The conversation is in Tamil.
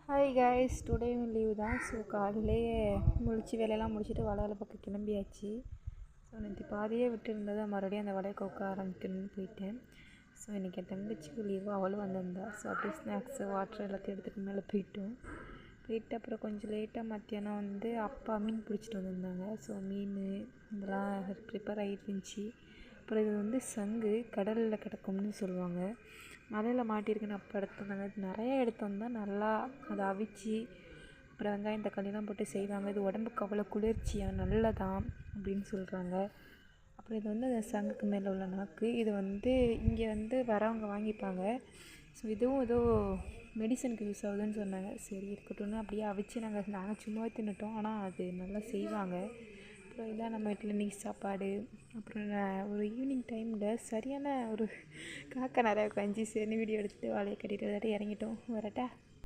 ஹாய் கைஸ், டுடேவும் லீவ் தான். ஸோ காலையிலேயே வேலையெல்லாம் முடிச்சுட்டு வலை பக்கம் கிளம்பியாச்சு. ஸோ நேற்று பாதியே விட்டு இருந்ததை மறுபடியும் அந்த வலையை கொக்க ஆரம்பிக்கணும்னு போயிட்டேன். ஸோ இன்றைக்கி என் தங்கச்சிக்கு லீவு, அவளும் வந்திருந்தா. ஸோ அப்படியே ஸ்நாக்ஸு வாட்டர் எல்லாத்தையும் எடுத்துகிட்டு மேலே போயிட்டு அப்புறம் கொஞ்சம் லேட்டாக மத்தியானம் அப்பா மீன் பிடிச்சிட்டு வந்திருந்தாங்க. ஸோ மீன் இதெல்லாம் ப்ரிப்பேர் ஆகிருந்துச்சி. அப்புறம் இது சங்கு கடலில் கிடக்கும்னு சொல்லுவாங்க. மலையில் மாட்டியிருக்குன்னு அப்போ எடுத்துருந்தாங்க. நிறையா எடுத்தோம்னா நல்லா அதை அவிச்சு அப்புறம் வெங்காயம் தக்காளிலாம் போட்டு செய்வாங்க. இது உடம்புக்கு அவ்வளோ குளிர்ச்சியாக நல்லதான் அப்படின்னு சொல்கிறாங்க. அப்புறம் இது அந்த சங்குக்கு மேலே உள்ள நாக்கு. இது இங்கே வரவங்க வாங்கிப்பாங்க. ஸோ இதுவும் ஏதோ மெடிசனுக்கு யூஸ் ஆகுதுன்னு சொன்னாங்க. சரி இருக்கட்டும்னு அப்படியே அவிச்சு நாங்கள் சும்மாவே தின்னுட்டோம். ஆனால் அது நல்லா செய்வாங்க. அப்புறம் இதான் நம்ம வீட்டில் இன்றைக்கி சாப்பாடு. அப்புறம் ஒரு ஈவினிங் டைமில் சரியான ஒரு காக்கா நிறையா உட்காந்துச்சு. சரி வீடியோ எடுத்துகிட்டு வாழையை கட்டிட்டு இறங்கிட்டோம். வரட்டா.